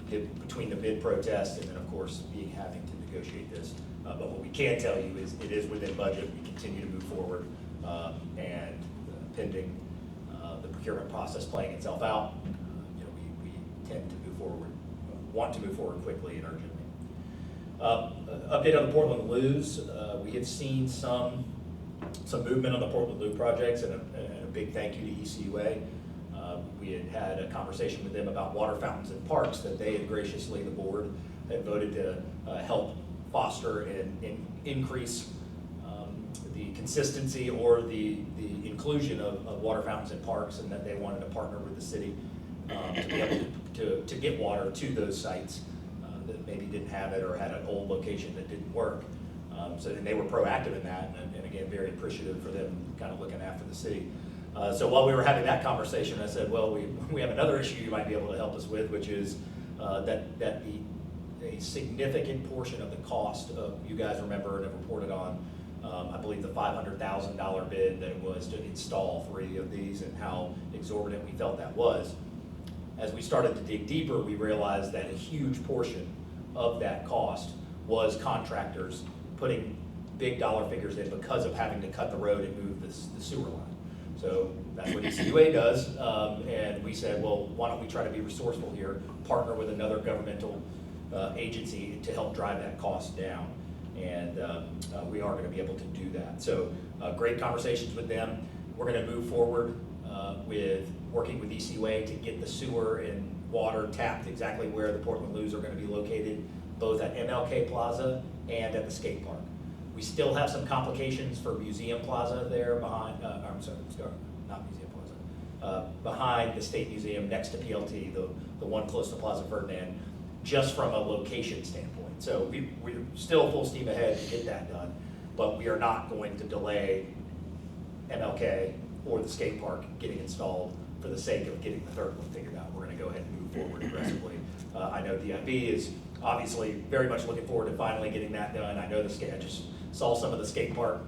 between the bid protest and then, of course, having to negotiate this. But what we can tell you is it is within budget. We continue to move forward, and pending the procurement process playing itself out, we tend to move forward, want to move forward quickly and urgently. Update on the Portland Loos. We have seen some movement on the Portland Loop projects, and a big thank you to ECUA. We had a conversation with them about water fountains and parks that they had graciously, the board, had voted to help foster and increase the consistency or the inclusion of water fountains and parks, and that they wanted to partner with the city to be able to get water to those sites that maybe didn't have it or had an old location that didn't work. So then they were proactive in that, and again, very appreciative for them kind of looking after the city. So while we were having that conversation, I said, well, we have another issue you might be able to help us with, which is that a significant portion of the cost of, you guys remember and have reported on, I believe the $500,000 bid that it was to install 3 of these, and how exorbitant we felt that was. As we started to dig deeper, we realized that a huge portion of that cost was contractors putting big dollar figures in because of having to cut the road and move the sewer line. So that's what ECUA does, and we said, well, why don't we try to be resourceful here, partner with another governmental agency to help drive that cost down, and we are going to be able to do that. So great conversations with them. We're going to move forward with working with ECUA to get the sewer and water tapped exactly where the Portland Loos are going to be located, both at MLK Plaza and at the skate park. We still have some complications for Museum Plaza there behind, I'm sorry, not Museum Plaza, behind the State Museum next to PLT, the one close to Plaza Ferdinand, just from a location standpoint. So we're still full steam ahead to get that done, but we are not going to delay MLK or the skate park getting installed for the sake of getting the third one figured out. We're going to go ahead and move forward aggressively. I know DIB is obviously very much looking forward to finally getting that done. I know I just saw some of the skate park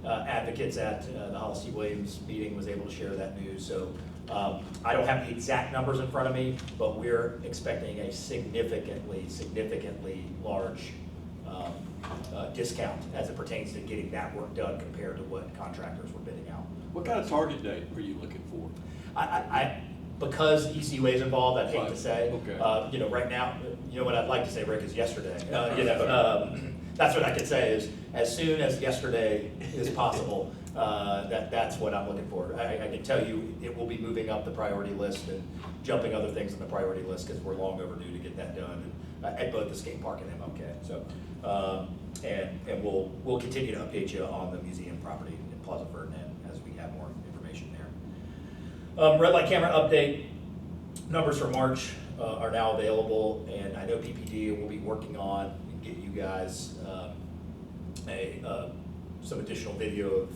advocates at the Hollis T. Williams meeting, was able to share that news. So I don't have the exact numbers in front of me, but we're expecting a significantly large discount as it pertains to getting that work done compared to what contractors were bidding out. What kind of target date are you looking for? Because ECUA is involved, I'd hate to say. Okay. Right now, what I'd like to say, Rick, is yesterday. That's what I could say is as soon as yesterday is possible. That's what I'm looking for. I can tell you it will be moving up the priority list and jumping other things on the priority list because we're long overdue to get that done at both the skate park and MLK. So, and we'll continue to update you on the museum property in Plaza Ferdinand as we have more information there. Red light camera update. Numbers for March are now available, and I know PPD will be working on and get you guys some additional video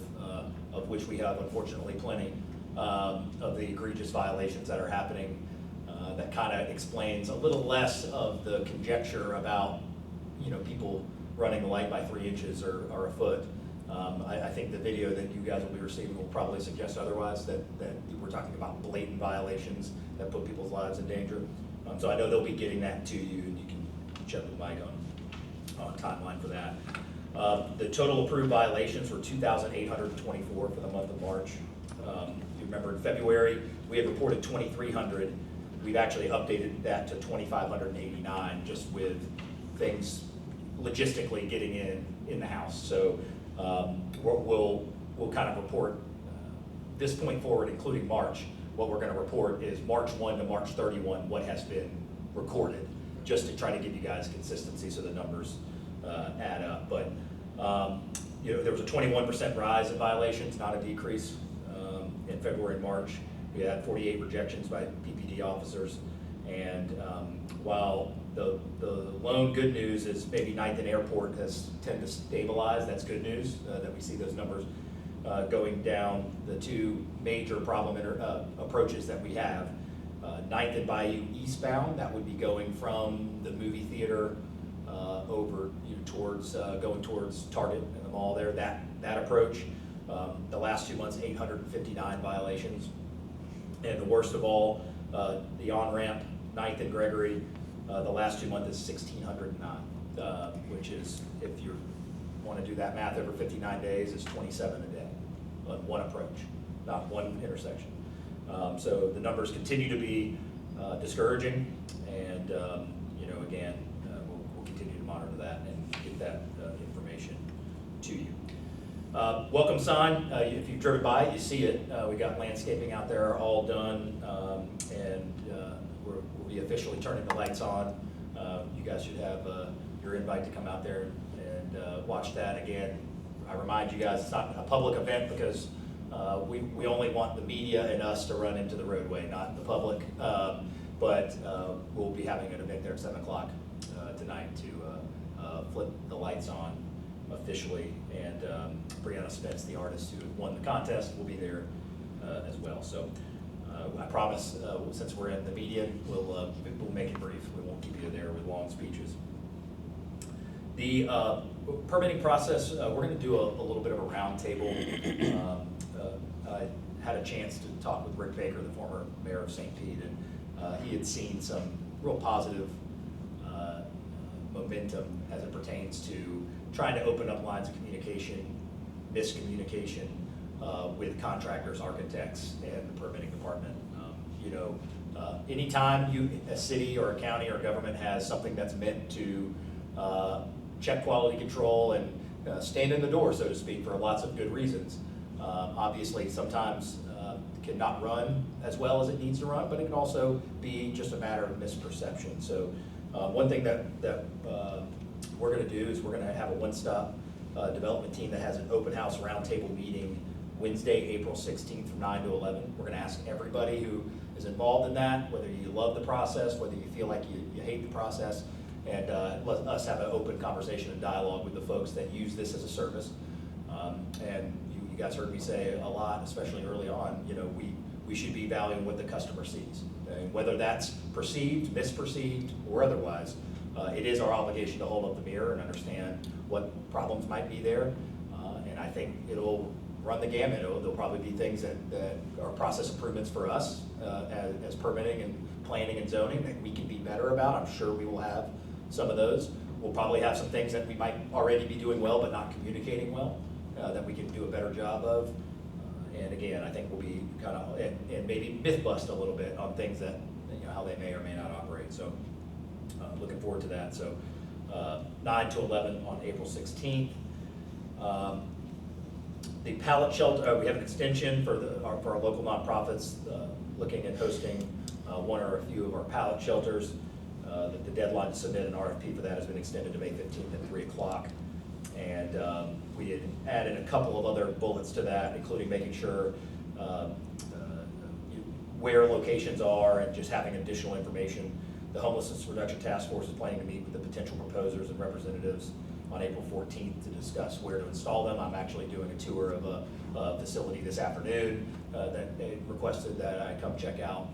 of which we have unfortunately plenty of the egregious violations that are happening. That kind of explains a little less of the conjecture about people running the light by 3 inches or a foot. I think the video that you guys will be receiving will probably suggest otherwise, that we're talking about blatant violations that put people's lives in danger. So I know they'll be getting that to you, and you can check with Mike on timeline for that. The total approved violations were 2,824 for the month of March. You remember in February, we had reported 2,300. We've actually updated that to 2,589 just with things logistically getting in the house. So we'll kind of report this point forward, including March. What we're going to report is March 1 to March 31, what has been recorded, just to try to give you guys consistency so the numbers add up. But there was a 21% rise in violations, not a decrease, in February and March. We had 48 rejections by PPD officers, and while the lone good news is maybe 9th and Airport has tended to stabilize. That's good news that we see those numbers going down. The 2 major problem approaches that we have, 9th and Bayou eastbound, that would be going from the movie theater over towards going towards Target and the mall there. That approach, the last 2 months, 859 violations, and the worst of all, the on-ramp, 9th and Gregory, The last 2 months is 1,609, which is, if you want to do that math over 59 days, is 27 a day on one approach, not one intersection. So the numbers continue to be discouraging, and again, we'll continue to monitor that and get that information to you. Welcome sign, if you've driven by, you see it. We got landscaping out there all done, and we'll be officially turning the lights on. You guys should have your invite to come out there and watch that. Again, I remind you guys, it's not a public event because we only want the media and us to run into the roadway, not the public. But we'll be having an event there at 7 o'clock tonight to flip the lights on officially, and Brianna Spence, the artist who won the contest, will be there as well. So I promise, since we're in the median, we'll make it brief. We won't keep you there with long speeches. The permitting process, we're going to do a little bit of a roundtable. I had a chance to talk with Rick Baker, the former mayor of St. Pete, and he had seen some real positive momentum as it pertains to trying to open up lines of communication, miscommunication with contractors, architects, and the permitting department. Anytime a city or a county or a government has something that's meant to check quality control and stand in the door, so to speak, for lots of good reasons, obviously sometimes cannot run as well as it needs to run, but it can also be just a matter of misperception. So one thing that we're going to do is we're going to have a one-stop development team that has an open house roundtable meeting Wednesday, April 16th from 9 to 11. We're going to ask everybody who is involved in that, whether you love the process, whether you feel like you hate the process, and let us have an open conversation and dialogue with the folks that use this as a service. And you guys heard me say a lot, especially early on, we should be valuing what the customer sees. And whether that's perceived, misperceived, or otherwise, it is our obligation to hold up the mirror and understand what problems might be there. And I think it'll run the gamut. There'll probably be things that are process improvements for us as permitting and planning and zoning that we can be better about. I'm sure we will have some of those. We'll probably have some things that we might already be doing well but not communicating well, that we can do a better job of. And again, I think we'll be kind of, and maybe myth bust a little bit on things that, how they may or may not operate. So looking forward to that. So 9 to 11 on April 16th. The pallet shelter, we have an extension for our local nonprofits looking at hosting one or a few of our pallet shelters. The deadline to submit an RFP for that has been extended to May 15th at 3 o'clock. And we had added a couple of other bullets to that, including making sure where locations are and just having additional information. The Homelessness Reduction Task Force is planning to meet with the potential proposers and representatives on April 14th to discuss where to install them. I'm actually doing a tour of a facility this afternoon that they requested that I come check out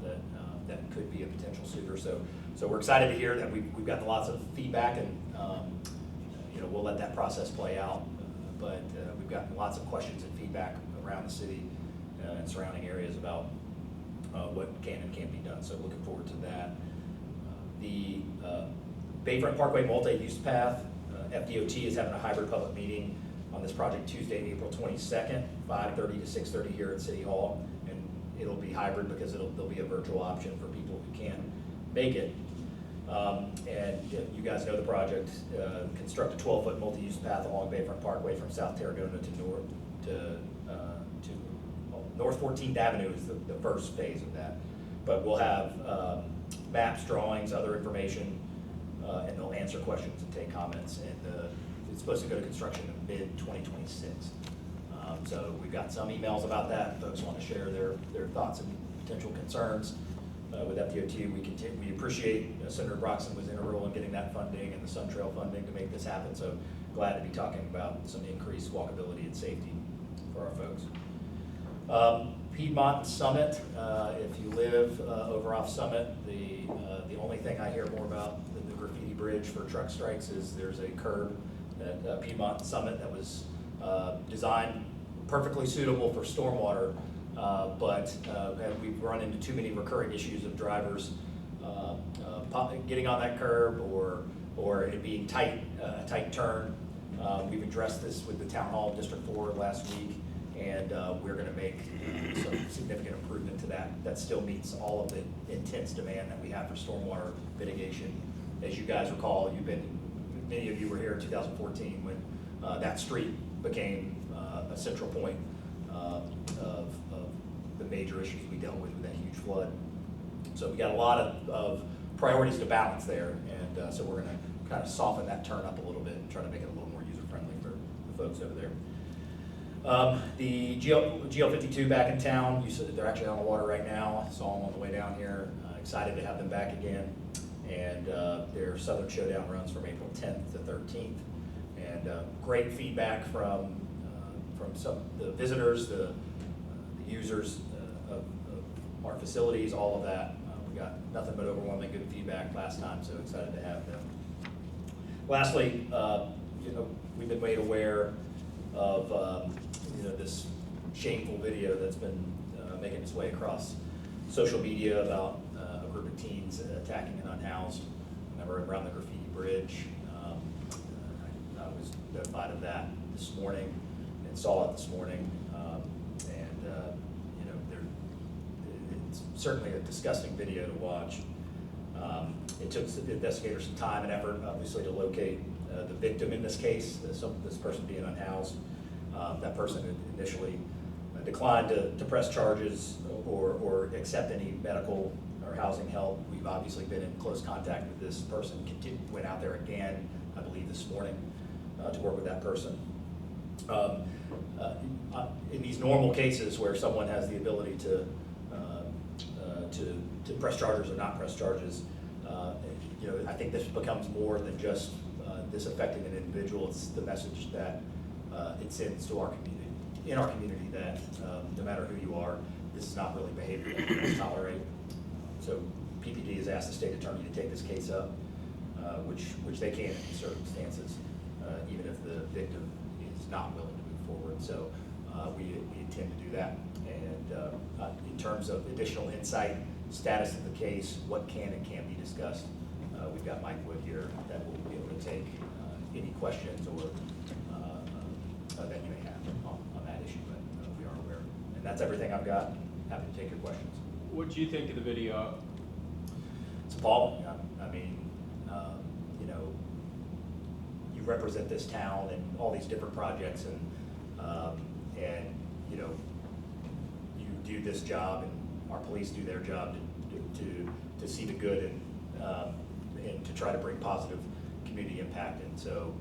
that could be a potential suitor. So we're excited to hear that we've got lots of feedback, and we'll let that process play out. But we've got lots of questions and feedback around the city and surrounding areas about what can and can't be done. So looking forward to that. The Bayfront Parkway multi-use path, FDOT is having a hybrid public meeting on this project Tuesday, April 22nd, 5:30 to 6:30 here at City Hall. And it'll be hybrid because there'll be a virtual option for people who can't make it. And you guys know the project. Construct a 12-foot multi-use path along Bayfront Parkway from South Tarragona to North 14th Avenue is the first phase of that. But we'll have maps, drawings, other information, and they'll answer questions and take comments. And it's supposed to go to construction in mid-2026. So we've got some emails about that. Folks want to share their thoughts and potential concerns. With FDOT, we appreciate Senator Broxton was integral in getting that funding and the Sun Trail funding to make this happen. So glad to be talking about some increased walkability and safety for our folks. Piedmont Summit, if you live over off Summit, the only thing I hear more about than the graffiti bridge for truck strikes is there's a curb at Piedmont Summit that was designed perfectly suitable for stormwater, but we've run into too many recurring issues of drivers getting on that curb or it being tight, a tight turn. We've addressed this with the Town Hall District 4 last week, and we're going to make some significant improvement to that. That still meets all of the intense demand that we have for stormwater mitigation. As you guys recall, many of you were here in 2014 when that street became a central point of the major issues we dealt with that huge flood. So we got a lot of priorities to balance there, and so we're going to kind of soften that turn up a little bit and try to make it a little more user-friendly for the folks over there. The GL52 back in town, you said that they're actually on the water right now. I saw them on the way down here. Excited to have them back again. And their Southern Showdown runs from April 10th to 13th. And great feedback from some of the visitors, the users of our facilities, all of that. We got nothing but overwhelming good feedback last time, so excited to have them. Lastly, we've been made aware of this shameful video that's been making its way across social media about a group of teens attacking an unhoused member around the Graffiti Bridge. I was notified of that this morning and saw it this morning, it's certainly a disgusting video to watch. It took the investigators some time and effort, obviously, to locate the victim in this case, this person being unhoused. That person had initially declined to press charges or accept any medical or housing help. We've obviously been in close contact with this person, went out there again, I believe this morning, to work with that person. In these normal cases where someone has the ability to press charges or not press charges, I think this becomes more than just this affecting an individual. It's the message that it sends to our community, that no matter who you are, this is not really behavior that we can tolerate. So PPD has asked the state attorney to take this case up, which they can in circumstances, even if the victim is not willing to move forward. So we intend to do that. And in terms of additional insight, status of the case, what can and can't be discussed, we've got Mike Wood here that will be able to take any questions or that you may have on that issue, but we are aware. And that's everything I've got. Happy to take your questions. What do you think of the video? It's appalling. I mean, you represent this town and all these different projects, and you do this job, and our police do their job to see the good and to try to bring positive community impact. And so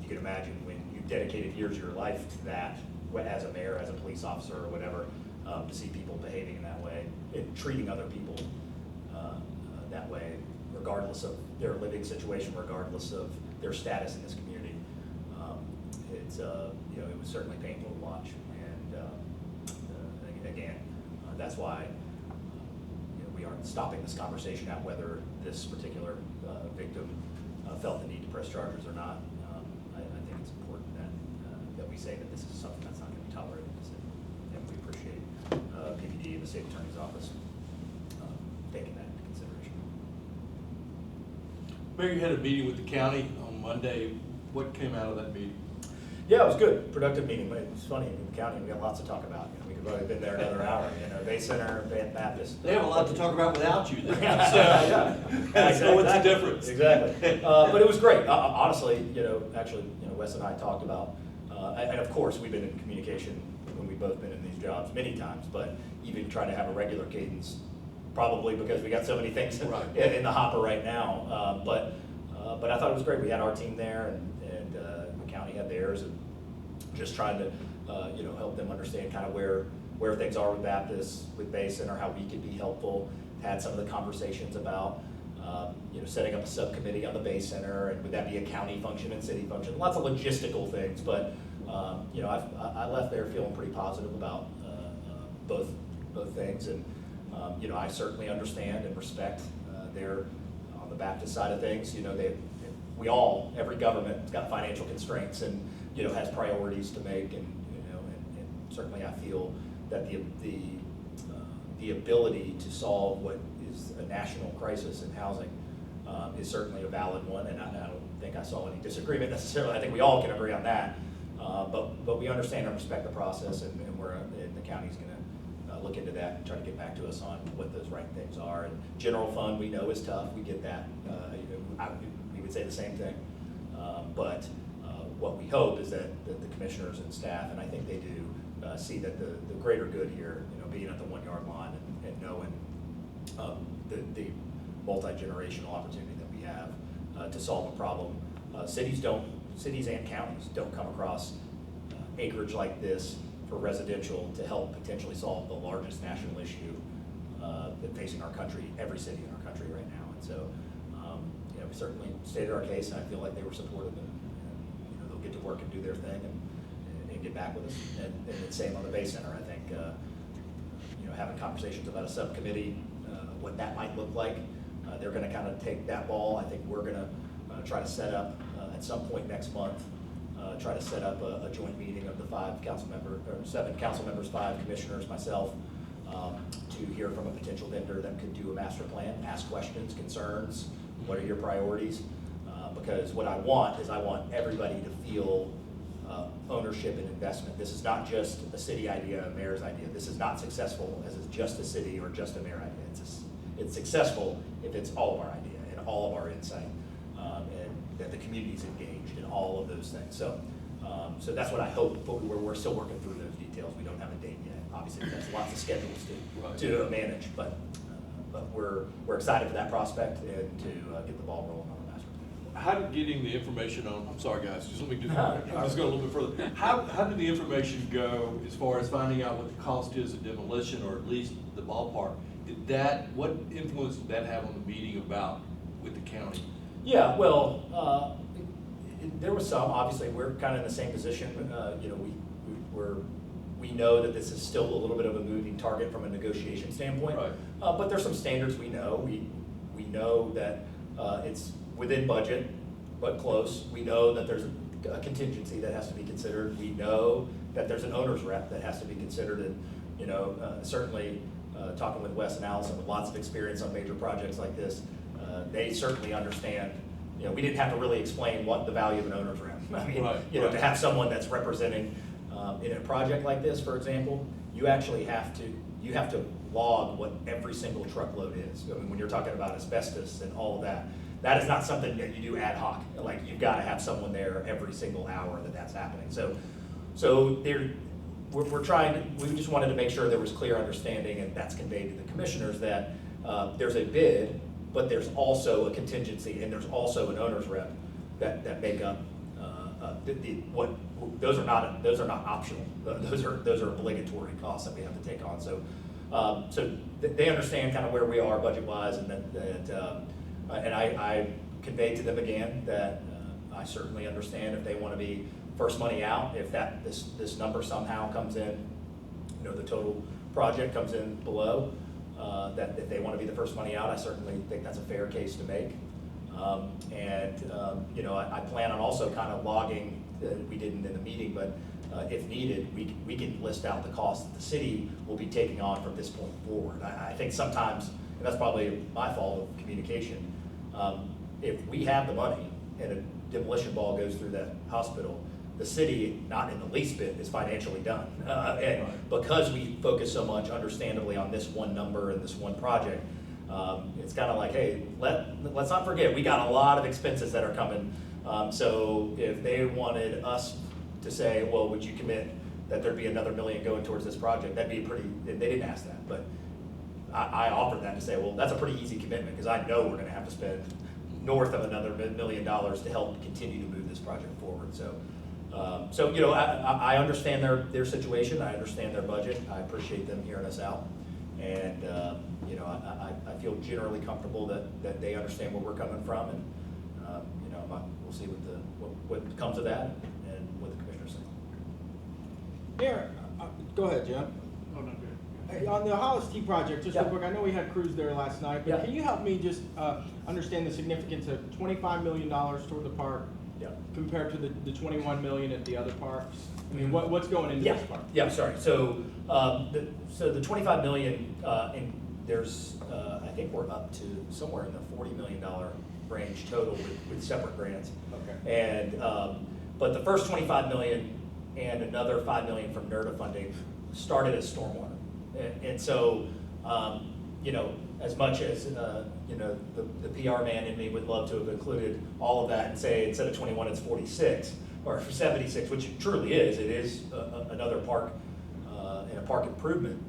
you can imagine when you've dedicated years of your life to that, as a mayor, as a police officer, or whatever, to see people behaving in that way and treating other people that way, regardless of their living situation, regardless of their status in this community. It was certainly painful to watch, and again, that's why we aren't stopping this conversation at whether this particular victim felt the need to press charges or not. I think it's important that we say that this is something that's not going to be tolerated, and we appreciate PPD and the state attorney's office taking that into consideration. Mayor, you had a meeting with the county on Monday. What came out of that meeting? Yeah, it was good, productive meeting. But it's funny, in the county, we got lots to talk about. We could probably have been there another hour. Bay Center, Baptist. They have a lot to talk about without you. Yeah. So what's the difference? Exactly. But it was great. Honestly, actually, Wes and I talked about, and of course, we've been in communication when we've both been in these jobs many times, but even trying to have a regular cadence, probably because we got so many things in the hopper right now. But I thought it was great. We had our team there, and the county had theirs, and just trying to help them understand kind of where things are with Baptist, with Bay Center, how we could be helpful. Had some of the conversations about setting up a subcommittee on the Bay Center, and would that be a county function and city function? Lots of logistical things, but I left there feeling pretty positive about both things, and I certainly understand and respect their on the Baptist side of things. Every government's got financial constraints and has priorities to make, and certainly I feel that the ability to solve what is a national crisis in housing is certainly a valid one, and I don't think I saw any disagreement necessarily. I think we all can agree on that. But we understand and respect the process, and the county's going to look into that and try to get back to us on what those right things are. And general fund, we know is tough. We get that. We would say the same thing. But what we hope is that the commissioners and staff, and I think they do, see that the greater good here, being at the 1 yard line and knowing the multi-generational opportunity that we have to solve a problem. Cities and counties don't come across acreage like this for residential to help potentially solve the largest national issue that facing our country, every city in our country right now. And so, we certainly stated our case, and I feel like they were supportive, and they'll get to work and do their thing and get back with us. And the same on the Bay Center. I think, having conversations about a subcommittee, what that might look like. They're going to kind of take that ball. I think we're going to try to set up at some point next month, try to set up a joint meeting of the 7 council members, 5 commissioners, myself, to hear from a potential vendor that could do a master plan, ask questions, concerns, what are your priorities? Because what I want is I want everybody to feel ownership and investment. This is not just a city idea, a mayor's idea. This is not successful as just a city or just a mayor idea. It's successful if it's all of our idea and all of our insight, and that the community's engaged in all of those things. So that's what I hope, but we're still working through those details. We don't have a date yet. Obviously, there's lots of schedules to manage, but we're excited for that prospect and to get the ball rolling on the master plan. How did getting the information on, I'm sorry guys, just let me do that. I'll just go a little bit further. How did the information go as far as finding out what the cost is of demolition, or at least the ballpark? What influence did that have on the meeting with the county? Yeah, well, there was some. Obviously, we're kind of in the same position. We know that this is still a little bit of a moving target from a negotiation standpoint. Right. But there's some standards we know. We know that it's within budget, but close. We know that there's a contingency that has to be considered. We know that there's an owner's rep that has to be considered, and certainly talking with Wes and Allison with lots of experience on major projects like this, they certainly understand. We didn't have to really explain what the value of an owner's rep. I mean, right. To have someone that's representing in a project like this, for example, you actually have to log what every single truckload is. I mean, when you're talking about asbestos and all of that, that is not something that you do ad hoc. Like, you've got to have someone there every single hour that's happening. So we're trying to, we just wanted to make sure there was clear understanding, and that's conveyed to the commissioners, that there's a bid, but there's also a contingency, and there's also an owner's rep that make up those are not optional. Those are obligatory costs that we have to take on. So they understand kind of where we are budget wise, and and I conveyed to them again that I certainly understand if they want to be first money out, if this number somehow comes in, the total project comes in below, that if they want to be the first money out, I certainly think that's a fair case to make. I plan on also kind of logging, we didn't in the meeting, but if needed, we can list out the costs that the city will be taking on from this point forward. I think sometimes, and that's probably my fault of communication, if we have the money and a demolition ball goes through that hospital, the city, not in the least bit, is financially done. And because we focus so much, understandably, on this one number and this one project, it's kind of like, hey, let's not forget, we got a lot of expenses that are coming. So if they wanted us to say, well, would you commit that there'd be another $1 million going towards this project, that'd be they didn't ask that, but I offered that to say, well, that's a pretty easy commitment, because I know we're going to have to spend north of another $1 million to help continue to move this project forward. So I understand their situation. I understand their budget. I appreciate them hearing us out, and I feel generally comfortable that they understand where we're coming from, and we'll see what comes of that and what the commissioners say. Mayor, go ahead, Jim. Oh, no, good. Hey, on the Hollis T project, just real quick, I know we had crews there last night, but can you help me just understand the significance of $25 million toward the park compared to the $21 million at the other parks? I mean, what's going into this park? Yeah, sorry. So the $25 million there's, I think we're up to somewhere in the $40 million range total with separate grants. Okay. And, but the first 25 million and another 5 million from NERDA funding started as stormwater. And so, you know, as much as, you know, the PR man in me would love to have included all of that and say instead of 21, it's 46 or 76, which it truly is. It is another park and a park improvement.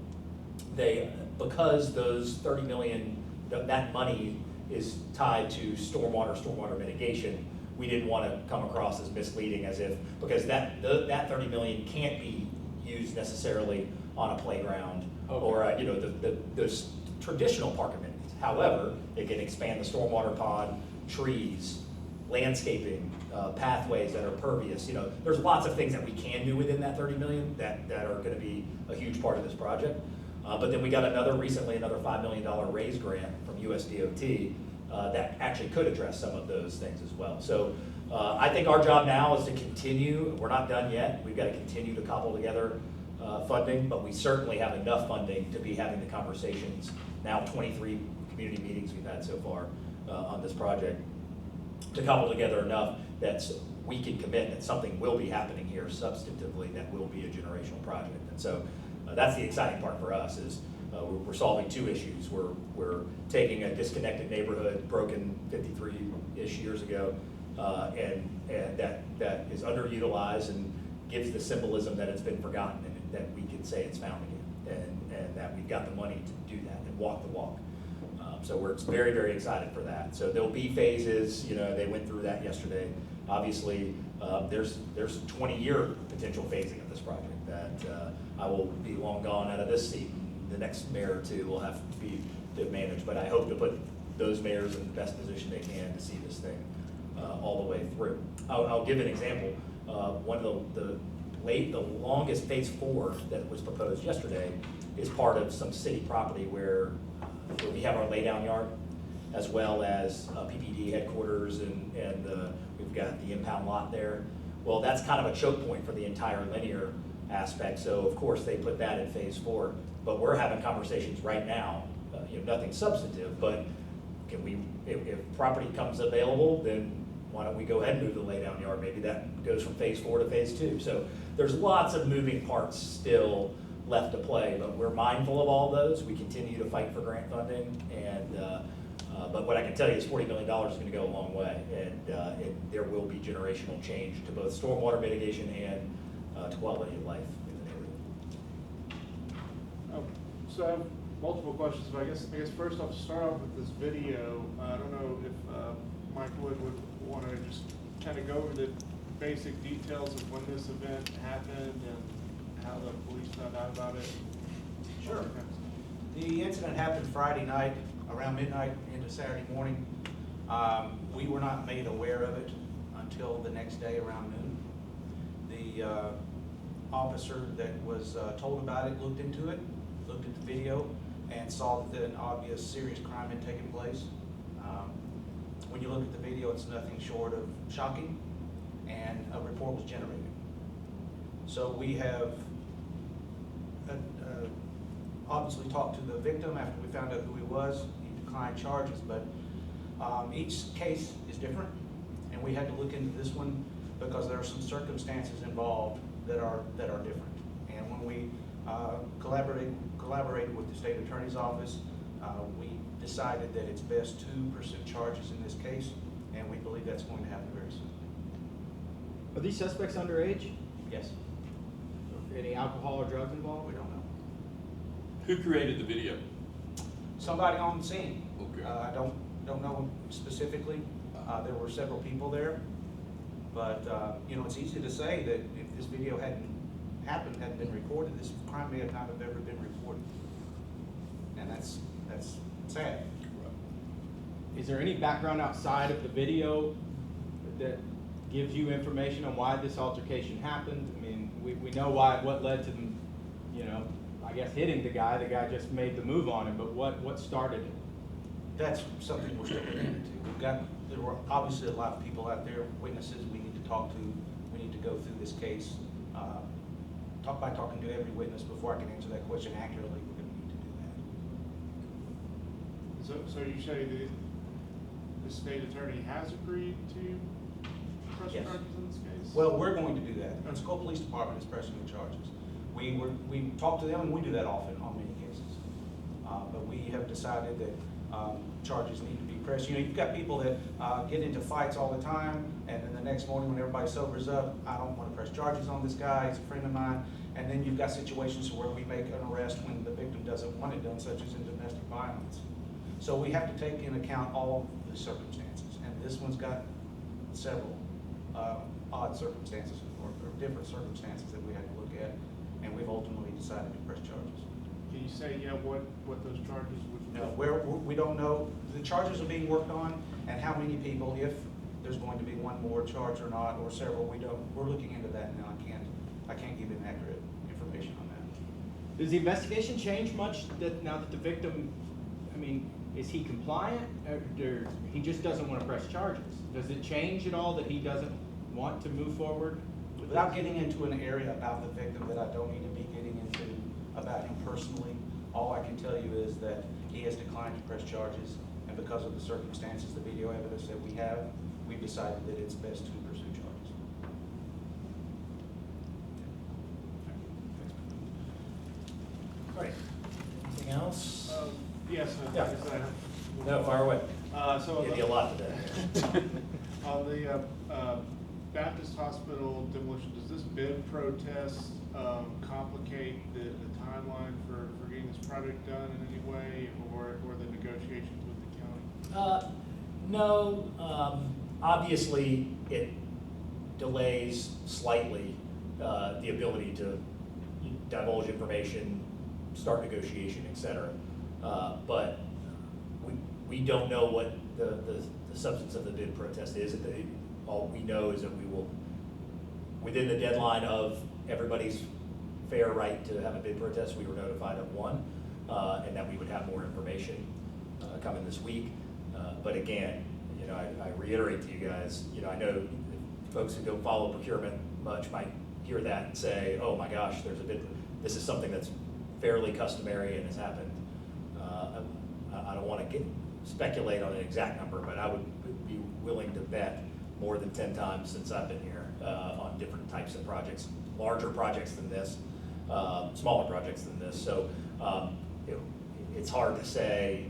Because those 30 million, that money is tied to stormwater mitigation, we didn't want to come across as misleading as if, because that 30 million can't be used necessarily on a playground or, you know, those traditional park amenities. However, it can expand the stormwater pond, trees, landscaping, pathways that are pervious. You know, there's lots of things that we can do within that 30 million that are going to be a huge part of this project. But then we got recently another $5 million raise grant from USDOT that actually could address some of those things as well. So I think our job now is to continue. We're not done yet. We've got to continue to cobble together funding, but we certainly have enough funding to be having the conversations. Now 23 community meetings we've had so far on this project to cobble together enough that we can commit that something will be happening here substantively that will be a generational project. And so that's the exciting part for us is we're solving two issues. We're taking a disconnected neighborhood, broken 53-ish years ago, and that is underutilized and gives the symbolism that it's been forgotten and that we can say it's found again, and that we've got the money to do that and walk the walk. So we're very, very excited for that. So there'll be phases, you know, they went through that yesterday. Obviously, there's 20-year potential phasing of this project that I will be long gone out of this seat. The next mayor or two will have to manage, but I hope to put those mayors in the best position they can to see this thing all the way through. I'll give an example. One of the longest phase 4 that was proposed yesterday is part of some city property where we have our laydown yard, as well as PPD headquarters, and we've got the impound lot there. Well, that's kind of a choke point for the entire linear aspect, so of course they put that in phase 4. But we're having conversations right now, you know, nothing substantive, but can we, if property comes available, then why don't we go ahead and move the laydown yard? Maybe that goes from phase 4 to phase 2. So there's lots of moving parts still left to play, but we're mindful of all those. We continue to fight for grant funding, and but what I can tell you is $40 million is going to go a long way, and there will be generational change to both stormwater mitigation and to quality of life in the neighborhood. So I have multiple questions, but I guess first off, start off with this video. I don't know if Mike Wood would want to just kind of go over the basic details of when this event happened and how the police found out about it. Sure. The incident happened Friday night around midnight into Saturday morning. We were not made aware of it until the next day around noon. The officer that was told about it looked into it, looked at the video, and saw that an obvious serious crime had taken place. When you look at the video, it's nothing short of shocking, and a report was generated. So we have obviously talked to the victim after we found out who he was. He declined charges, but each case is different, and we had to look into this one because there are some circumstances involved that are different. And when we collaborated with the state attorney's office, we decided that it's best to pursue charges in this case, and we believe that's going to happen very soon. Are these suspects underage? Yes. Any alcohol or drugs involved? We don't know. Who created the video? Somebody on the scene. Okay. I don't know specifically. There were several people there, but you know, it's easy to say that if this video hadn't been recorded, this crime may not have ever been reported, and that's sad. Is there any background outside of the video that gives you information on why this altercation happened? I mean, we know what led to them, you know, I guess hitting the guy. The guy just made the move on him, but what started it? That's something we're still looking into. There were obviously a lot of people out there, witnesses we need to talk to. We need to go through this case, talking to every witness before I can answer that question accurately. We're going to need to do So you say the state attorney has agreed to press Yes. charges in this case? Well, we're going to do that. The Pensacola Police Department is pressing the charges. We talk to them, and we do that often on many cases. But we have decided that charges need to be pressed. You know, you've got people that get into fights all the time, and then the next morning when everybody sobers up, I don't want to press charges on this guy, he's a friend of mine. And then you've got situations where we make an arrest when the victim doesn't want it done, such as in domestic violence. So we have to take into account all the circumstances, and this one's got several odd circumstances or different circumstances that we had to look at, and we've ultimately decided to press charges. Can you say, yeah, what those charges would? No, we don't know. The charges are being worked on, and how many people, if there's going to be one more charge or not, or several, we don't. We're looking into that now. I can't give inaccurate information on that. Does the investigation change much that now that the victim, I mean, is he compliant, or he just doesn't want to press charges? Does it change at all that he doesn't want to move forward? Without getting into an area about the victim that I don't need to be getting into about him personally, all I can tell you is that he has declined to press charges, and because of the circumstances, the video evidence that we have, we've decided that it's best to pursue charges. All right, anything else? Yes, Yeah. I guess I have. No, fire away. So Give you a lot today. on the Baptist Hospital demolition, does this bid protest complicate the timeline for getting this project done in any way, or the negotiations with the county? No, obviously it delays slightly the ability to divulge information, start negotiation, et cetera. But we don't know what the substance of the bid protest is. All we know is that we will, within the deadline of everybody's fair right to have a bid protest, we were notified of one, and that we would have more information coming this week. But again, you know, I reiterate to you guys, you know, I know folks who don't follow procurement much might hear that and say, oh my gosh, there's a bid. This is something that's fairly customary and has happened. I don't want to speculate on an exact number, but I would be willing to bet more than 10 times since I've been here on different types of projects, larger projects than this, smaller projects than this. So you know, it's hard to say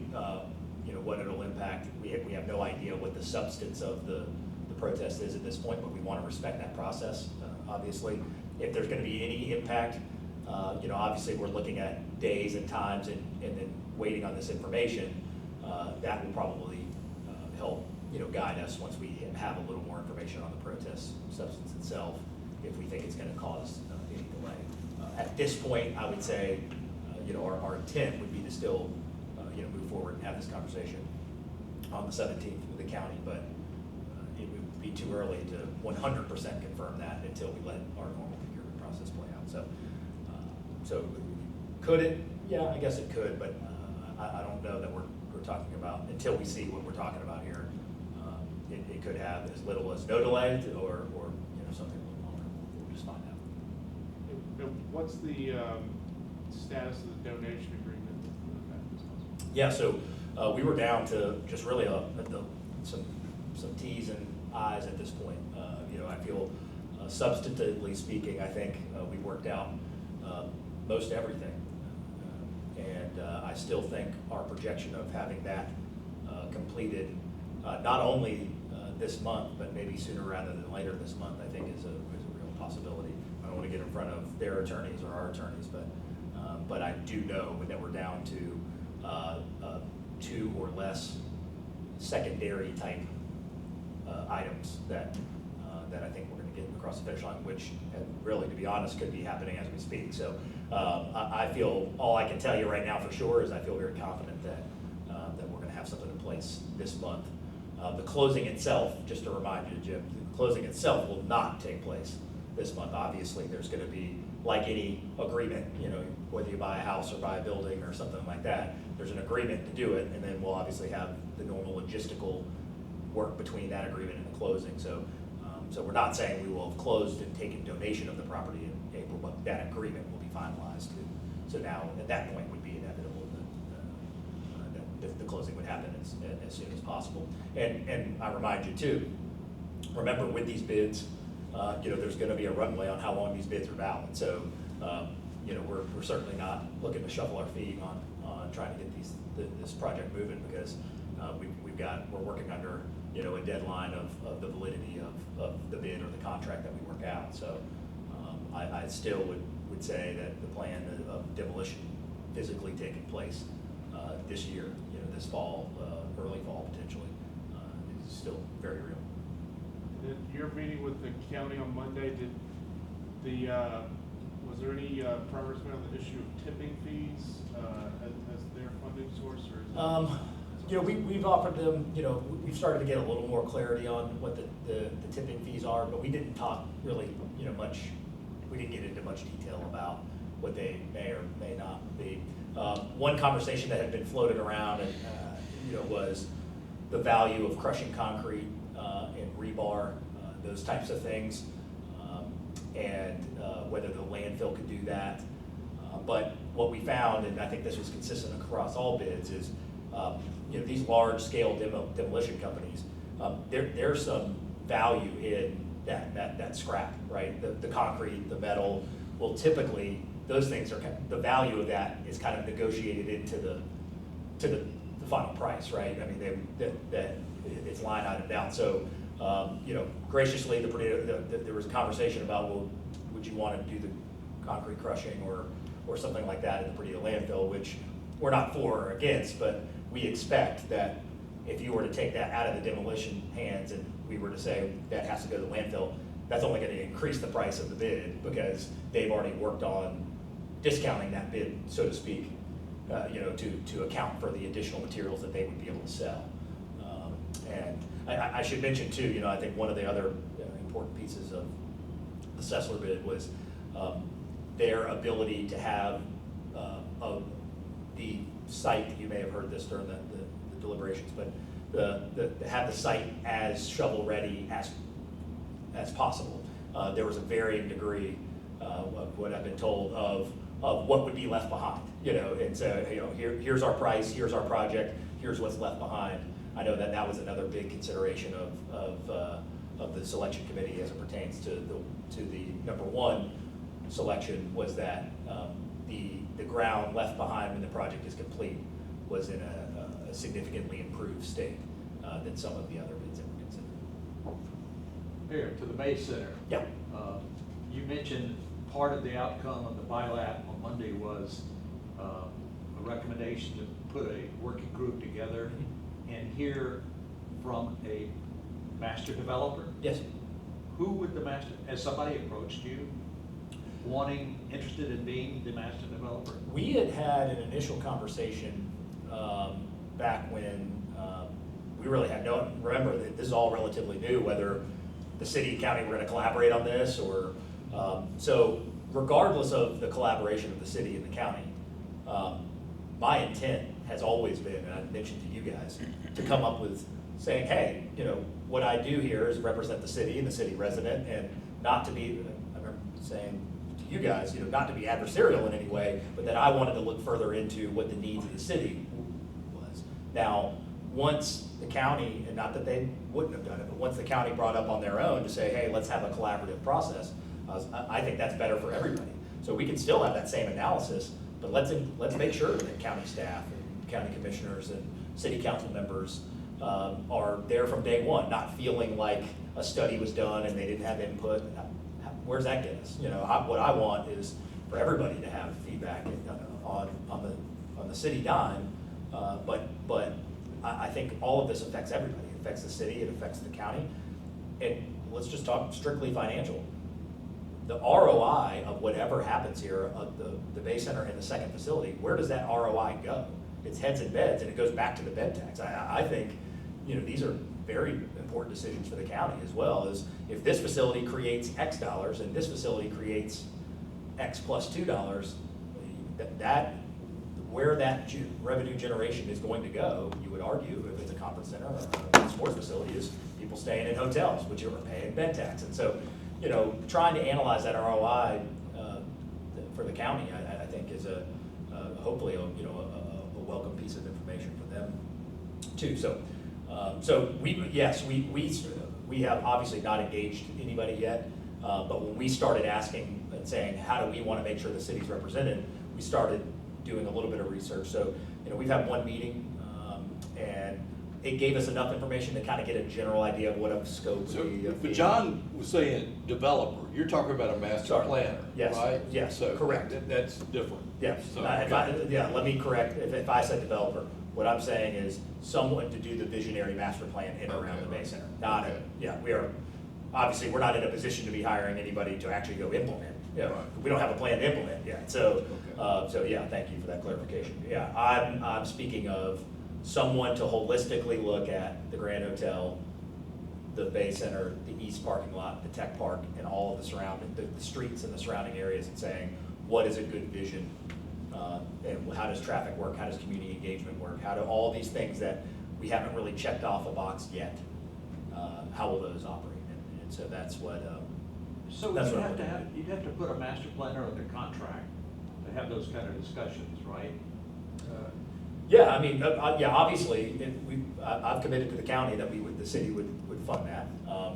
you know, what it'll impact. We have no idea what the substance of the protest is at this point, but we want to respect that process. Obviously, if there's going to be any impact, you know, obviously we're looking at days and times and then waiting on this information. That will probably help, you know, guide us once we have a little more information on the protest substance itself, if we think it's going to cause any delay. At this point, I would say, you know, our intent would be to still, you know, move forward and have this conversation on the 17th with the county, but it would be too early to 100% confirm that until we let our normal procurement process play out. So could it? Yeah, I guess it could, but I don't know that we're talking about, until we see what we're talking about here. It could have as little as no delay or you know, something a little longer. We'll just find out. What's the status of the donation agreement with the Baptist Hospital? Yeah, so we were down to just really some T's and I's at this point. You know, I feel substantively speaking, I think we worked out most everything. And I still think our projection of having that completed, not only this month, but maybe sooner rather than later this month, I think is a real possibility. I don't want to get in front of their attorneys or our attorneys, but I do know that we're down to 2 or less secondary type items that I think we're going to get across the finish line, which really, to be honest, could be happening as we speak. So I feel, all I can tell you right now for sure is I feel very confident that we're going to have something in place this month. The closing itself, just to remind you, Jim, the closing itself will not take place this month. Obviously, there's going to be, like any agreement, you know, whether you buy a house or buy a building or something like that, there's an agreement to do it, and then we'll obviously have the normal logistical work between that agreement and the closing. So we're not saying we will have closed and taken donation of the property in April, but that agreement will be finalized. So now, at that point, would be inevitable the closing would happen as soon as possible. And I remind you too, remember with these bids, there's gonna be a runway on how long these bids are valid. So, we're certainly not looking to shuffle our feet on trying to get this project moving, because we're working under, a deadline of the validity of the bid or the contract that we work out. So, I still would say that the plan of demolition physically taking place this year, this fall, early fall potentially, is still very real. Did your meeting with the county on Monday, was there any progress made on the issue of tipping fees as their funding source, or is it? We've offered them, we've started to get a little more clarity on what the tipping fees are, but we didn't talk really, much, we didn't get into much detail about what they may or may not be. One conversation that had been floated around was the value of crushing concrete and rebar, those types of things, and whether the landfill could do that. But what we found, and I think this was consistent across all bids, is these large-scale demolition companies, there's some value in that scrap, right? The concrete, the metal. Well, typically those things are the value of that is kind of negotiated into the final price, right? I mean, that it's line item down. So, graciously, there was a conversation about, well, would you want to do the concrete crushing or something like that in the Perdita landfill, which we're not for or against, but we expect that if you were to take that out of the demolition hands and we were to say that has to go to the landfill, that's only going to increase the price of the bid, because they've already worked on discounting that bid, so to speak, to account for the additional materials that they would be able to sell. And I should mention too, I think one of the other important pieces of the Sessler bid was their ability to have the site, you may have heard this during the deliberations, but to have the site as shovel ready as possible. There was a varying degree of what I've been told of what would be left behind, and so, here's our price, here's our project, here's what's left behind. I know that was another big consideration of the selection committee as it pertains to the number one selection, was that the ground left behind when the project is complete was in a significantly improved state than some of the other bids that were considered. Here, to the Bay Center. Yeah. You mentioned part of the outcome of the BILAT on Monday was a recommendation to put a working group together and hear from a master developer. Yes. Who would has somebody approached you interested in being the master developer? We had an initial conversation back when we really had remember that this is all relatively new, whether the city and county were going to collaborate on this or, so regardless of the collaboration of the city and the county, my intent has always been, and I mentioned to you guys, to come up with saying, hey, what I do here is represent the city and the city resident, and not to be, I remember saying to you guys, not to be adversarial in any way, but that I wanted to look further into what the needs of the city was. Now, once the county, and not that they wouldn't have done it, but once the county brought up on their own to say, hey, let's have a collaborative process, I think that's better for everybody. So we can still have that same analysis, but let's make sure that county staff and county commissioners and city council members are there from day one, not feeling like a study was done and they didn't have input. Where's that get us? What I want is for everybody to have feedback on the city dime, but I think all of this affects everybody. It affects the city, it affects the county, and let's just talk strictly financial. The ROI of whatever happens here, of the Bay Center and the second facility, where does that ROI go? It's heads and beds, and it goes back to the bed tax. I think, these are very important decisions for the county as well, as if this facility creates X dollars and this facility creates X plus $2, where that revenue generation is going to go, you would argue, if it's a conference center or a sports facility, is people staying in hotels, which are paying bed tax. And so, trying to analyze that ROI for the county, I think is hopefully a welcome piece of information for them too. So, we have obviously not engaged anybody yet, but when we started asking and saying, how do we want to make sure the city's represented, we started doing a little bit of research. So, we've had one meeting, and it gave us enough information to kind of get a general idea of what a scope So, would be. but John was saying developer, you're talking about a master Sorry. planner, Yes. right? Yes, So correct. That's different. Yes, So, let me correct, if I said developer, what I'm saying is someone to do the visionary master plan in and around the Bay Center. Not, Okay. we are, obviously, we're not in a position to be hiring anybody to actually go implement. Yeah, Right. we don't have a plan to implement yet, so, Okay. yeah, thank you for that clarification. Yeah, I'm speaking of someone to holistically look at the Grand Hotel, the Bay Center, the East parking lot, the Tech Park, and all of the surrounding, the streets and the surrounding areas, and saying, what is a good vision? And how does traffic work? How does community engagement work? How do all these things that we haven't really checked off a box yet, how will those operate? And so that's what, So that's you'd what have to I'm have, looking you'd have to put a master planner under contract to have those kind of discussions, right? yeah, I mean, yeah, obviously, I've committed to the county that the city would fund that.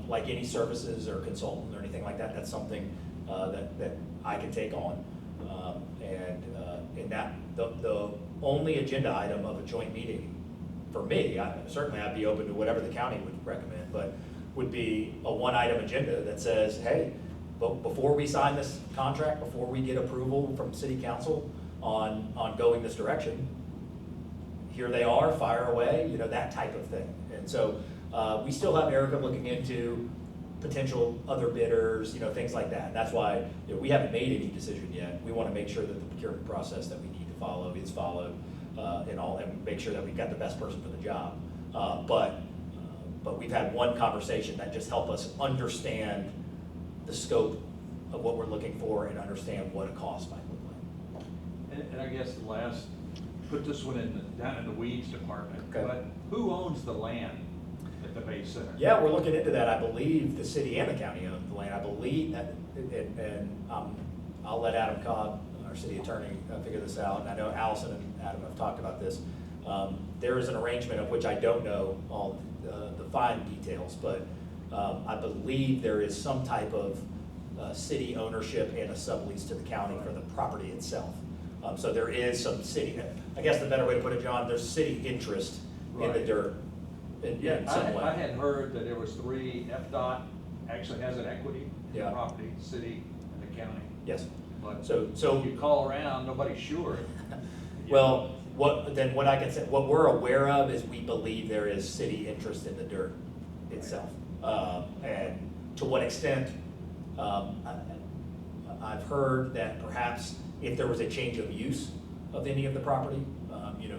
Like any services or consultant or anything like that, that's something that I can take on. And that, the only agenda item of a joint meeting, for me, certainly I'd be open to whatever the county would recommend, but would be a one-item agenda that says, hey, but before we sign this contract, before we get approval from city council on going this direction, here they are, fire away, that type of thing. And so we still have Erica looking into potential other bidders, things like that. That's why we haven't made any decision yet. We want to make sure that the procurement process that we need to follow is followed, and make sure that we've got the best person for the job. But we've had one conversation that just helped us understand the scope of what we're looking for and understand what a cost might look like. And I guess the last, put this one down in the weeds department, Okay. but who owns the land at the Bay Center? Yeah, we're looking into that. I believe the city and the county own the land. I believe that, I'll let Adam Cobb, our city attorney, figure this out. And I know Allison and Adam have talked about this. There is an arrangement of which I don't know all the fine details, but I believe there is some type of city ownership and a sublease to the county for the property itself. So there is some city, I guess the better way to put it, John, there's city interest in the Right. dirt in some way. I had heard that there was 3, FDOT actually has an equity in the Yeah. property, city and the county. Yes. But So if you call around, nobody's sure. well, what I can say, what we're aware of is we believe there is city interest in the dirt itself. And to what extent, I've heard that perhaps if there was a change of use of any of the property,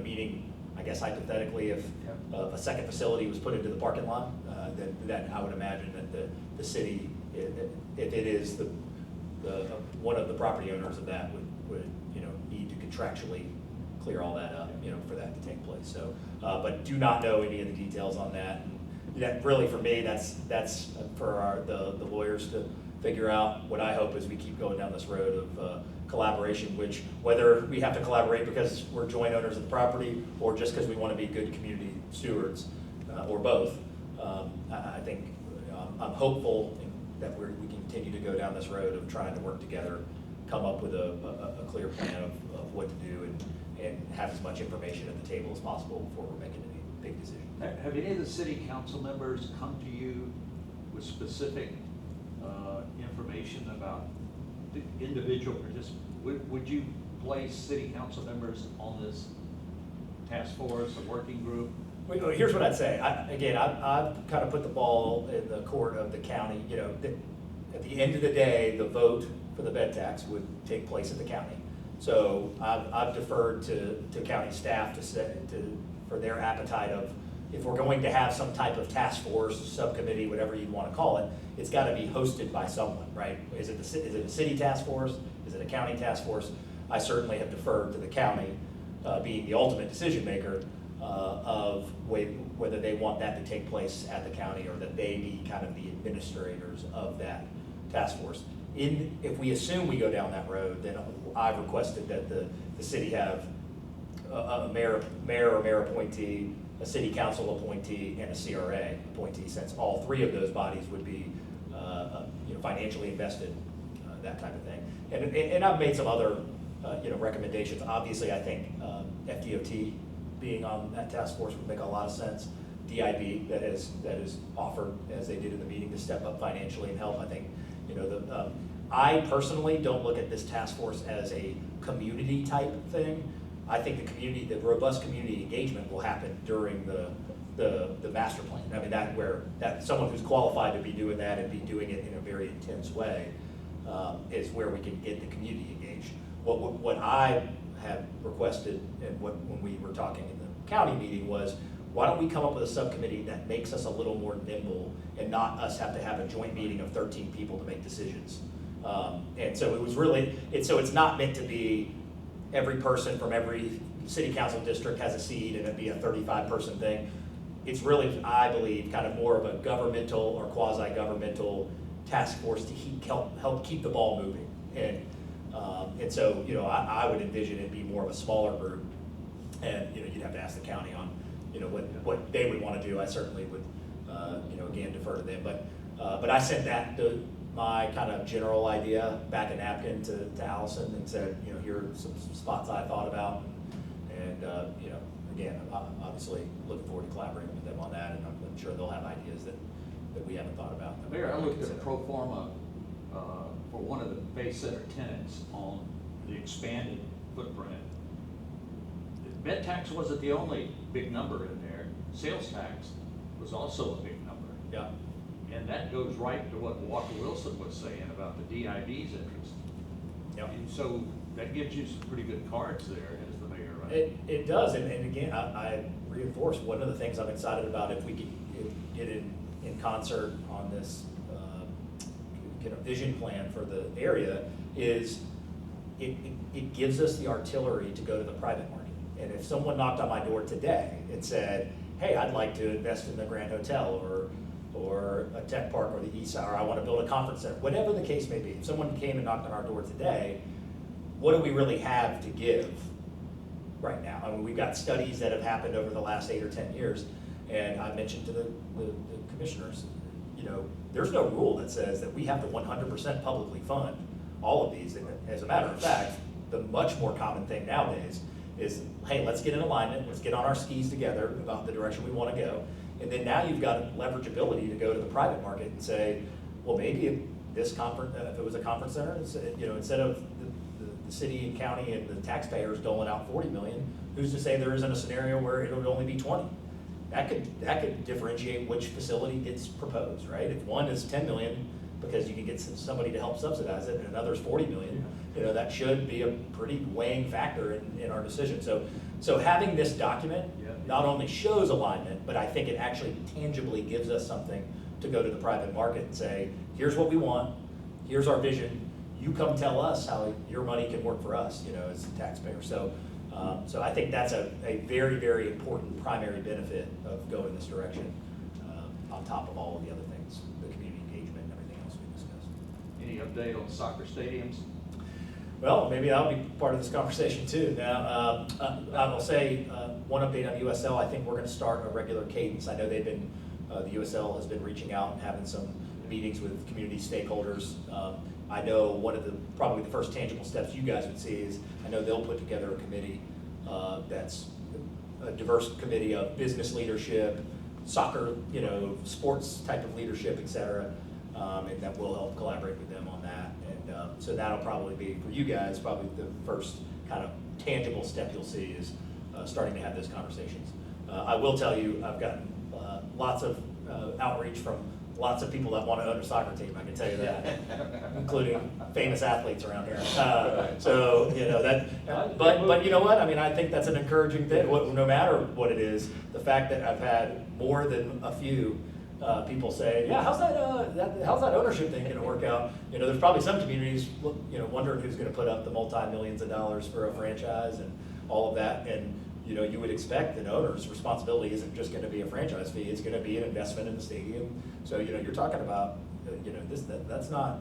meaning, I guess hypothetically, if a second facility was put into the parking lot, then I would imagine that the city, if it is the one of the property owners of that would need to contractually clear all that up, for that to take place. So, but do not know any of the details on that. And that really, for me, that's for the lawyers to figure out. What I hope is we keep going down this road of collaboration, which whether we have to collaborate because we're joint owners of the property or just because we want to be good community stewards, or both, I think I'm hopeful that we can continue to go down this road of trying to work together, come up with a clear plan of what to do, and have as much information at the table as possible before we're making any big decision. Have any of the city council members come to you with specific information about the individual participants? Would you place city council members on this task force, a working group? Well, here's what I'd say. I've kind of put the ball in the court of the county. At the end of the day, the vote for the bed tax would take place at the county. So I've deferred to county staff for their appetite of, if we're going to have some type of task force, subcommittee, whatever you want to call it, it's got to be hosted by someone, right? Is it a city task force? Is it a county task force? I certainly have deferred to the county, being the ultimate decision maker, of whether they want that to take place at the county or that they be kind of the administrators of that task force. If we assume we go down that road, then I've requested that the city have a mayor or mayor appointee, a city council appointee, and a CRA appointee, since all three of those bodies would be financially invested, that type of thing. And I've made some other recommendations. Obviously, I think FDOT being on that task force would make a lot of sense. DIB that is offered, as they did in the meeting, to step up financially and help. I think I personally don't look at this task force as a community type thing. I think the robust community engagement will happen during the master plan. I mean, that someone who's qualified to be doing that and be doing it in a very intense way is where we can get the community engaged. What I have requested, and when we were talking in the county meeting, was why don't we come up with a subcommittee that makes us a little more nimble and not us have to have a joint meeting of 13 people to make decisions. And so it was really, so it's not meant to be every person from every city council district has a seat and it'd be a 35-person thing. It's really, I believe, kind of more of a governmental or quasi-governmental task force to help keep the ball moving. And so, I would envision it be more of a smaller group, and, you'd have to ask the county on, what they would want to do. I certainly would, again, defer to them. But I sent my kind of general idea back a napkin to Allison and said, here are some spots I thought about. And again, I'm obviously looking forward to collaborating with them on that, and I'm sure they'll have ideas that we haven't thought about. Mayor, I looked at a pro forma for one of the Bay Center tenants on the expanded footprint. Bed tax wasn't the only big number in there. Sales tax was also a big number. Yeah. And that goes right to what Walker Wilson was saying about the DIB's interest. Yep. And so that gives you some pretty good cards there as the mayor, right? It does, and again, I reinforce one of the things I'm excited about if we could get in concert on this vision plan for the area is it gives us the artillery to go to the private market. And if someone knocked on my door today and said, hey, I'd like to invest in the Grand Hotel or a tech park or the East Side, or I want to build a conference center, whatever the case may be, if someone came and knocked on our door today, what do we really have to give right now? I mean, we've got studies that have happened over the last 8 or 10 years, and I mentioned to the commissioners, there's no rule that says that we have to 100% publicly fund all of these. As a matter of fact, the much more common thing nowadays is, hey, let's get in alignment, let's get on our skis together about the direction we want to go. And then now you've got leverageability to go to the private market and say, well, maybe if it was a conference center, instead of the city and county and the taxpayers doling out 40 million, who's to say there isn't a scenario where it would only be 20? That could differentiate which facility gets proposed, right? If one is 10 million because you can get somebody to help subsidize it, and another is 40 million, that should be a pretty weighing factor in our decision. So having this document not only shows alignment, but I think it actually tangibly gives us something to go to the private market and say, here's what we want, here's our vision, you come tell us how your money can work for us, as a taxpayer. So I think that's a very, very important primary benefit of going this direction, on top of all of the other things, the community engagement and everything else we discussed. Any update on soccer stadiums? Well, maybe that'll be part of this conversation too. Now, I will say one update on USL. I think we're going to start a regular cadence. I know the USL has been reaching out and having some meetings with community stakeholders. I know probably the first tangible steps you guys would see is, I know they'll put together a committee that's a diverse committee of business leadership, soccer, sports type of leadership, et cetera, and that will help collaborate with them on that. And so that'll probably be, for you guys, probably the first kind of tangible step you'll see is starting to have those conversations. I will tell you, I've gotten lots of outreach from lots of people that want to own a soccer team, I can tell you that, including famous athletes around here. But you know what? I mean, I think that's an encouraging thing. No matter what it is, the fact that I've had more than a few people say, yeah, how's that ownership thing going to work out? There's probably some communities, wondering who's going to put up the multi-millions of dollars for a franchise and all of that. And you would expect an owner's responsibility isn't just going to be a franchise fee; it's going to be an investment in the stadium. So you're talking about that's not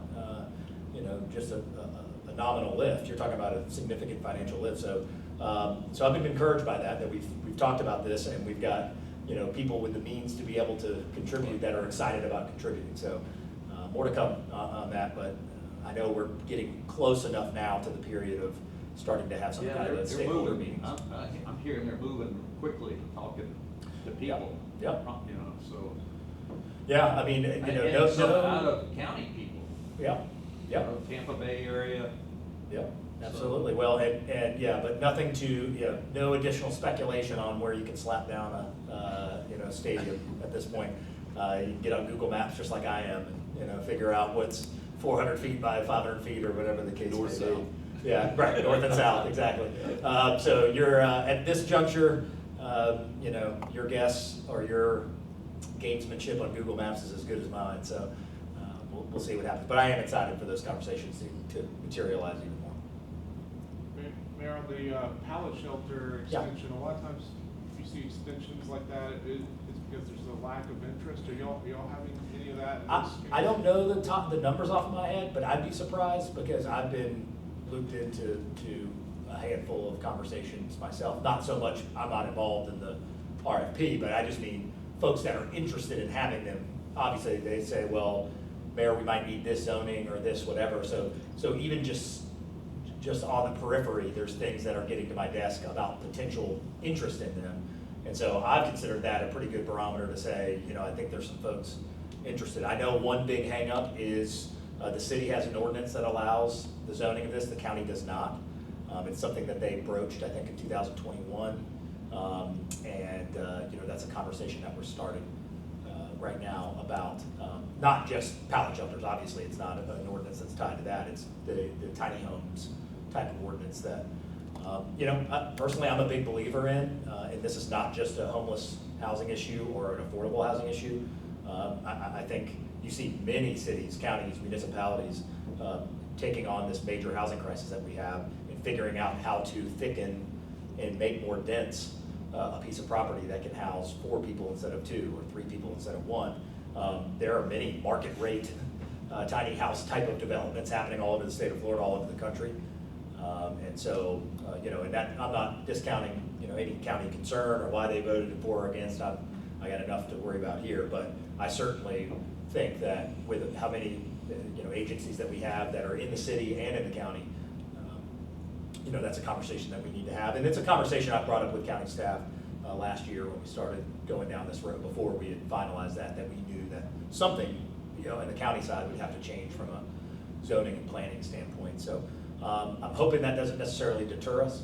just a nominal lift. You're talking about a significant financial lift. So So I've been encouraged by that we've talked about this, and we've got, people with the means to be able to contribute that are excited about contributing. So more to come on that, but I know we're getting close enough now to the period of starting to have some Yeah, kind of they're stakeholder moving. meetings. I'm hearing they're moving quickly, talking to people. Yeah. So. Yeah, I mean, And some out of county people. Yeah, yeah. Tampa Bay area. Yeah, absolutely. Well, and yeah, but nothing to, no additional speculation on where you can slap down a stadium at this point. You can get on Google Maps just like I am, and, figure out what's 400 feet by 500 feet or whatever the case may be. North, south. Yeah, right, north and south, exactly. So you're, at this juncture, your guess or your gamesmanship on Google Maps is as good as mine, so we'll see what happens. But I am excited for those conversations to materialize even more. Mayor, on the pallet shelter Yeah. extension, a lot of times if you see extensions like that, it's because there's a lack of interest. Are y'all having any of that in this case? I don't know the numbers off of my head, but I'd be surprised because I've been looped into a handful of conversations myself. Not so much, I'm not involved in the RFP, but I just mean folks that are interested in having them. Obviously, they say, well, Mayor, we might need this zoning or this whatever. So even just on the periphery, there's things that are getting to my desk about potential interest in them. And so I've considered that a pretty good barometer to say, I think there's some folks interested. I know one big hang up is the city has an ordinance that allows the zoning of this, the county does not. It's something that they broached, I think, in 2021. That's a conversation that we're starting right now about not just pallet shelters. Obviously, it's not an ordinance that's tied to that. It's the tiny homes type of ordinance that, personally, I'm a big believer in, and this is not just a homeless housing issue or an affordable housing issue. I think you see many cities, counties, municipalities taking on this major housing crisis that we have and figuring out how to thicken and make more dense a piece of property that can house 4 people instead of 2 or 3 people instead of 1. There are many market rate tiny house type of developments happening all over the state of Florida, all over the country. And that, I'm not discounting, any county concern or why they voted for or against. I got enough to worry about here, but I certainly think that with how many, agencies that we have that are in the city and in the county, that's a conversation that we need to have. And it's a conversation I brought up with county staff last year when we started going down this road, before we had finalized that we knew that something, in the county side would have to change from a zoning and planning standpoint. So I'm hoping that doesn't necessarily deter us,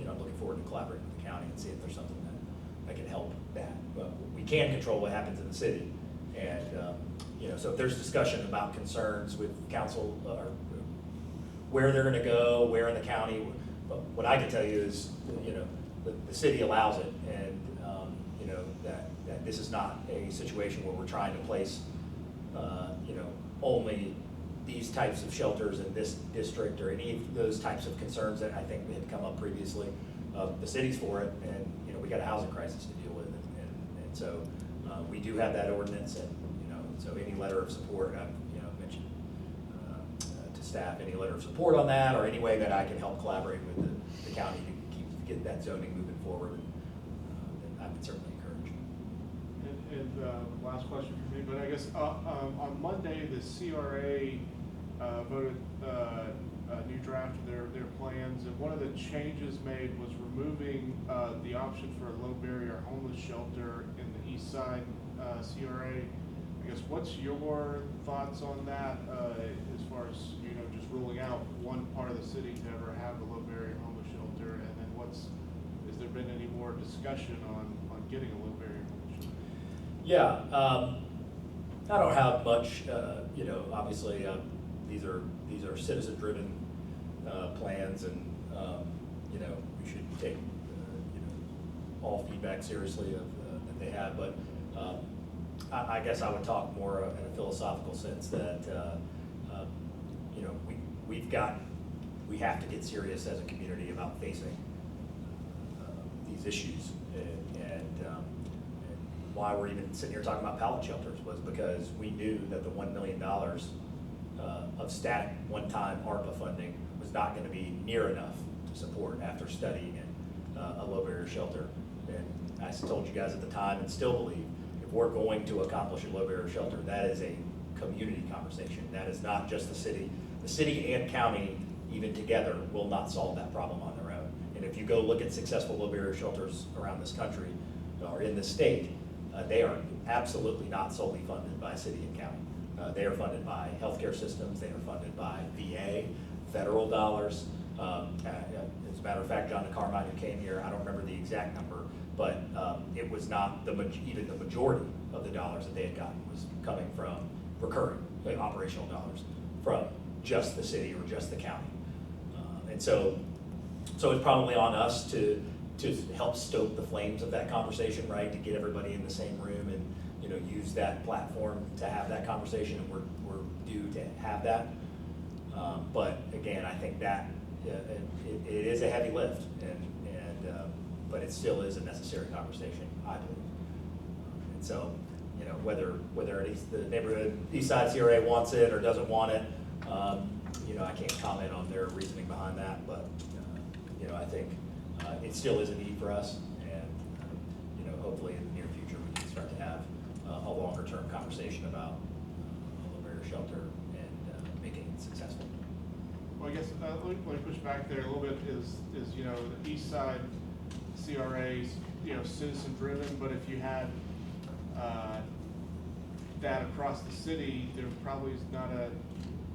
I'm looking forward to collaborating with the county and see if there's something that can help that. But we can control what happens in the city. And, so if there's discussion about concerns with council or where they're gonna go, where in the county, but what I can tell you is, the city allows it, and, that this is not a situation where we're trying to place, only these types of shelters in this district or any of those types of concerns that I think had come up previously. The city's for it, and, we got a housing crisis to deal with, and so we do have that ordinance, and, so any letter of support, I've, mentioned to staff, any letter of support on that, or any way that I can help collaborate with the county to get that zoning moving forward, then I would certainly encourage. And last question for me, but I guess on Monday, the CRA voted a new draft of their plans, and one of the changes made was removing the option for a low barrier homeless shelter in the east side CRA. I guess, what's your thoughts on that as far as, just ruling out one part of the city to ever have a low barrier homeless shelter, and then has there been any more discussion on getting a low barrier homeless shelter? Yeah, I don't have much, obviously, these are citizen-driven plans, and, we should take, all feedback seriously that they have, but I guess I would talk more in a philosophical sense that, we have to get serious as a community about facing these issues, and why we're even sitting here talking about pallet shelters was because we knew that the $1 million of static one-time ARPA funding was not going to be near enough to support after studying it, a low barrier shelter. And I told you guys at the time and still believe, if we're going to accomplish a low barrier shelter, that is a community conversation. That is not just the city. The city and county, even together, will not solve that problem on their own. And if you go look at successful low barrier shelters around this country or in this state, they are absolutely not solely funded by city and county. They are funded by healthcare systems. They are funded by VA, federal dollars. As a matter of fact, John DeCarmine, who came here, I don't remember the exact number, but it was not even the majority of the dollars that they had gotten was coming from recurring, like operational dollars, from just the city or just the county. And so it's probably on us to help stoke the flames of that conversation, right? To get everybody in the same room and, you know, use that platform to have that conversation, and we're due to have that. But again, I think that it is a heavy lift, but it still is a necessary conversation, I believe. And so, you know, whether the neighborhood East Side CRA wants it or doesn't want it, you know, I can't comment on their reasoning behind that, but you know, I think it still is a need for us, and you know, hopefully in the near future we can start to have a longer term conversation about a low barrier shelter and making it successful. Well, I guess, let me push back there a little bit, is, you know, the East Side CRA's, you know, citizen driven, but if you had, that across the city, there probably is not a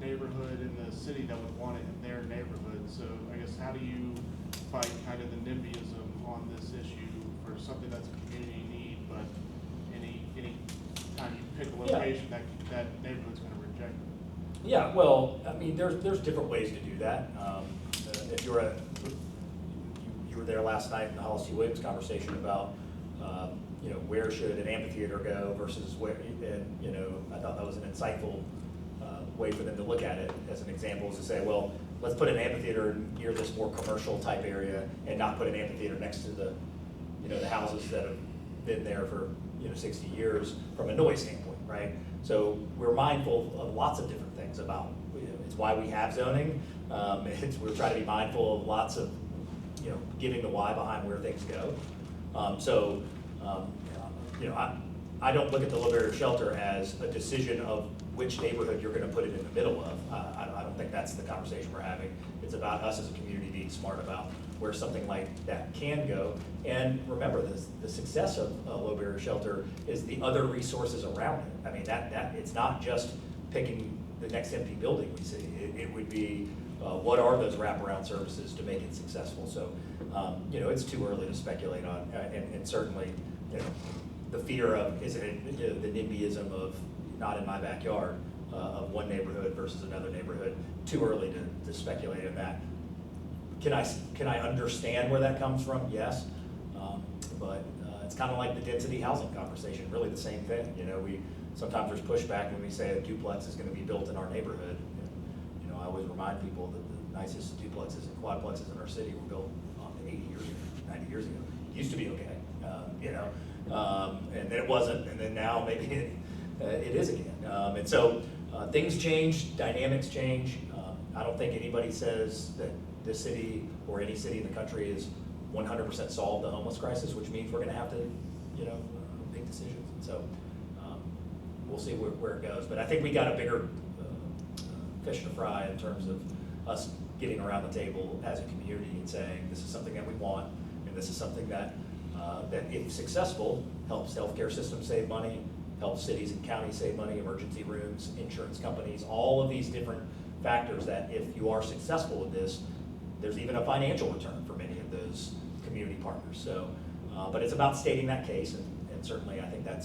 neighborhood in the city that would want it in their neighborhood. So I guess, how do you fight kind of the NIMBYism on this issue for something that's a community need, but any time you pick a location that neighborhood's gonna reject it? Yeah, well, I mean, there's different ways to do that. If you were there last night in the Hollis T. Williams conversation about, you know, where should an amphitheater go versus where, and, you know, I thought that was an insightful way for them to look at it as an example, is to say, well, let's put an amphitheater near this more commercial type area and not put an amphitheater next to the, you know, the houses that have been there for, you know, 60 years from a noise standpoint, right? So we're mindful of lots of different things about, you know, it's why we have zoning. We're trying to be mindful of lots of, you know, giving the why behind where things go. You know, I don't look at the low barrier shelter as a decision of which neighborhood you're gonna put it in the middle of. I don't think that's the conversation we're having. It's about us as a community being smart about where something like that can go. And remember, the success of a low barrier shelter is the other resources around it. I mean, that it's not just picking the next empty building we see. It would be, what are those wraparound services to make it successful? So, you know, it's too early to speculate on, and certainly, you know, the fear of, is it, you know, the NIMBYism of not in my backyard, of one neighborhood versus another neighborhood, too early to speculate on that. Can I understand where that comes from? Yes, but it's kind of like the density housing conversation, really the same thing. You know, sometimes there's pushback when we say a duplex is going to be built in our neighborhood. And, you know, I always remind people that the nicest duplexes and quadplexes in our city were built 80 years ago, 90 years ago. It used to be okay, you know, and then it wasn't, and then now maybe it is again. And so things change, dynamics change. I don't think anybody says that this city or any city in the country is 100% solved the homeless crisis, which means we're going to have to, you know, make decisions. And so we'll see where it goes. But I think we got a bigger fish to fry in terms of us getting around the table as a community and saying this is something that we want, and this is something that that if successful helps healthcare systems save money, helps cities and counties save money, emergency rooms, insurance companies, all of these different factors that if you are successful with this, there's even a financial return for many of those community partners. So, but it's about stating that case, and certainly I think that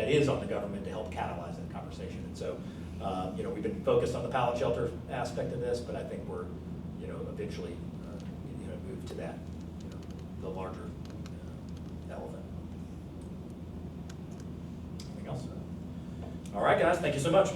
is on the government to help catalyze that conversation. And so, you know, we've been focused on the pallet shelter aspect of this, but I think we're, you know, eventually, you know, move to that, you know, the larger elephant. Anything else? All right, guys, thank you so much.